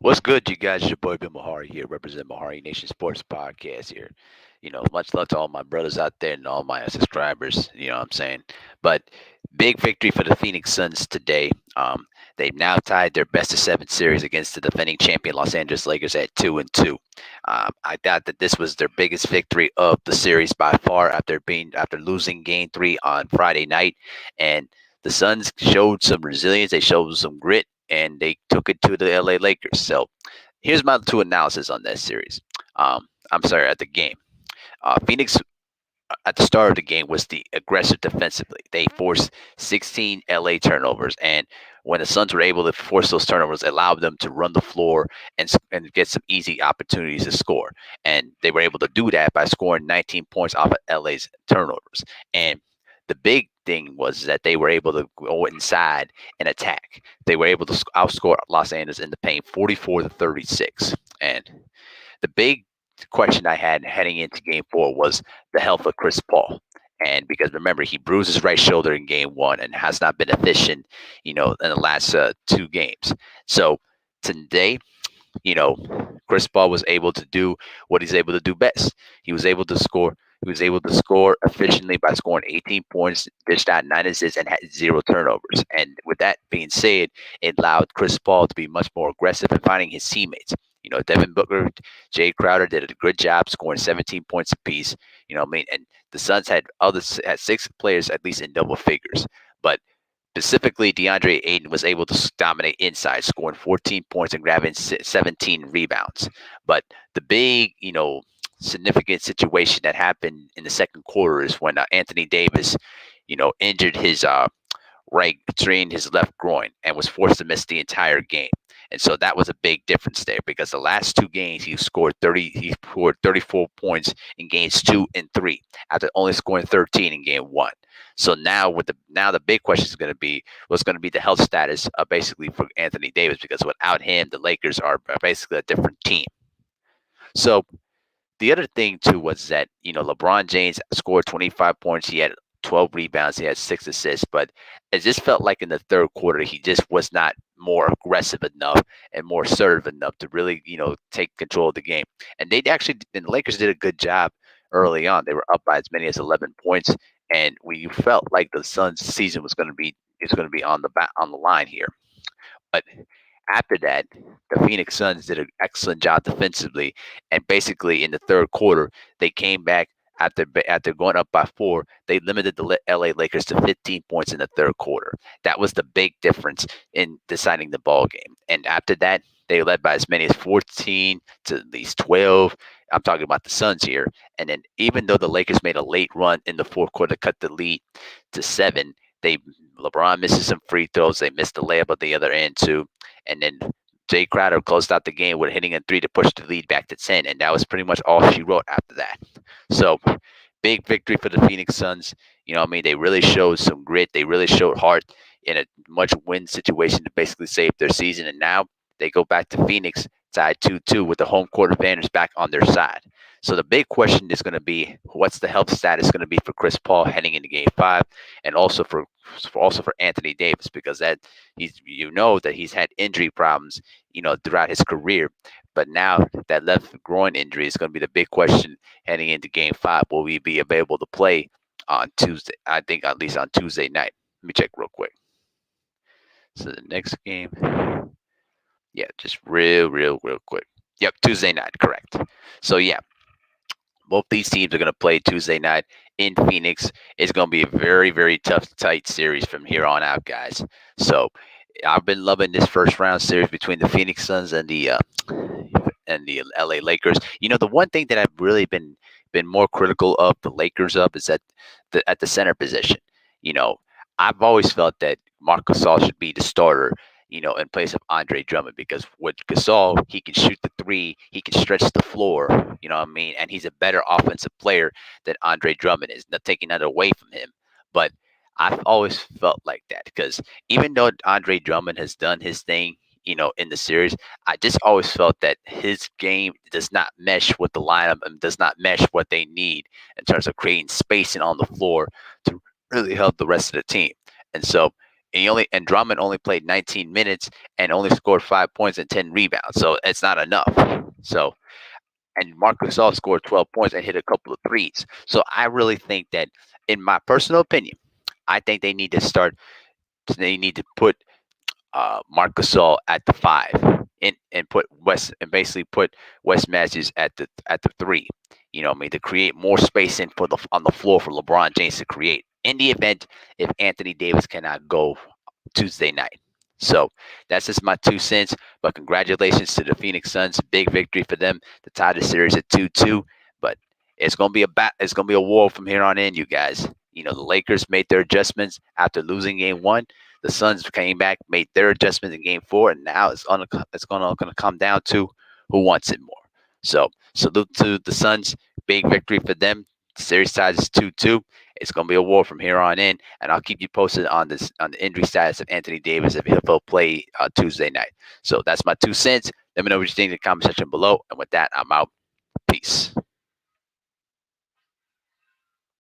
What's good, you guys? It's your boy Ben Mahari here, represent Mahari Nation Sports Podcast here. Much love to all my brothers out there and all my subscribers. You know what I'm saying? But big victory for the Phoenix Suns today. They've now tied their best of seven series against the defending champion Los Angeles Lakers at 2-2. I thought that this was their biggest victory of the series by far after losing Game 3 on Friday night, and the Suns showed some resilience. They showed some grit and they took it to the LA Lakers. So here's my two analysis on that series. I'm sorry, at the game. Phoenix at the start of the game was the aggressive defensively. They forced 16 LA turnovers, and when the Suns were able to force those turnovers, it allowed them to run the floor and get some easy opportunities to score. And they were able to do that by scoring 19 points off of LA's turnovers. And the big thing was that they were able to go inside and attack. They were able to outscore Los Angeles in the paint 44-36. And the big question I had heading into game four was the health of Chris Paul. And because remember, he bruised his right shoulder in game one and has not been efficient, in the last two games. So today, Chris Paul was able to do what he's able to do best. He was able to score. He was able to score efficiently by scoring 18 points, dished out 9 assists, and had zero turnovers. And with that being said, it allowed Chris Paul to be much more aggressive in finding his teammates. Devin Booker, Jay Crowder did a good job scoring 17 points apiece. And the Suns had six players at least in double figures. But specifically, DeAndre Ayton was able to dominate inside, scoring 14 points and grabbing 17 rebounds. But the big, significant situation that happened in the second quarter is when Anthony Davis, injured his strained his left groin and was forced to miss the entire game. And so that was a big difference there because the last two games he scored 34 points in games 2 and 3 after only scoring 13 in game one. So now the big question is going to be what's going to be the health status basically for Anthony Davis, because without him the Lakers are basically a different team. So the other thing too was that LeBron James scored 25 points. He had 12 rebounds. He had 6 assists, but it just felt like in the third quarter he just was not more aggressive enough and more assertive enough to really take control of the game. And the Lakers did a good job early on. They were up by as many as 11 points, and we felt like the Suns' season was going to be on the line here. But after that, the Phoenix Suns did an excellent job defensively, and basically in the third quarter, they came back after going up by four. They limited the LA Lakers to 15 points in the third quarter. That was the big difference in deciding the ball game. And after that, they led by as many as 14 to at least 12. I'm talking about the Suns here. And then even though the Lakers made a late run in the fourth quarter to cut the lead to 7, they LeBron misses some free throws. They missed the layup at the other end too, and then Jay Crowder closed out the game with hitting a three to push the lead back to 10, and that was pretty much all she wrote after that. So, big victory for the Phoenix Suns. They really showed some grit. They really showed heart in a much win situation to basically save their season, and now they go back to Phoenix tied 2-2 with the home court advantage back on their side. So the big question is going to be what's the health status going to be for Chris Paul heading into Game 5, and also for Anthony Davis, because that that he's had injury problems throughout his career, but now that left groin injury is going to be the big question heading into Game 5. Will we be available to play on Tuesday? I think at least on Tuesday night. Let me check real quick. So the next game, yeah, just real quick. Yep, Tuesday night, correct. So yeah, both these teams are going to play Tuesday night in Phoenix. It's going to be a very, very tough, tight series from here on out, guys. So I've been loving this first round series between the Phoenix Suns and the LA Lakers. The one thing that I've really been more critical of the Lakers of is that at the center position. You know, I've always felt that Marc Gasol should be the starter. In place of Andre Drummond, because with Gasol, he can shoot the three, he can stretch the floor. You know what I mean? And he's a better offensive player than Andre Drummond is. Not taking that away from him, but I've always felt like that because even though Andre Drummond has done his thing, in the series, I just always felt that his game does not mesh with the lineup and does not mesh what they need in terms of creating spacing on the floor to really help the rest of the team. And so And Drummond only played 19 minutes and only scored 5 points and 10 rebounds. So it's not enough. So and Marc Gasol scored 12 points and hit a couple of threes. So I really think that, in my personal opinion, I think they need to start. They need to put Marc Gasol at the five, and put West and basically put Wes Matthews at the three. You know, what I mean, to create more space in for the on the floor for LeBron James to create. In the event if Anthony Davis cannot go Tuesday night. So that's just my 2 cents. But congratulations to the Phoenix Suns. Big victory for them to tie the series at 2-2. But it's gonna be a war from here on in, you guys. You know, the Lakers made their adjustments after losing game 1. The Suns came back, made their adjustments in game 4, and now it's gonna come down to who wants it more. So salute to the Suns. Big victory for them. Series ties is 2-2. It's going to be a war from here on in, and I'll keep you posted on the injury status of Anthony Davis if he'll play Tuesday night. So that's my 2 cents. Let me know what you think in the comment section below. And with that, I'm out. Peace.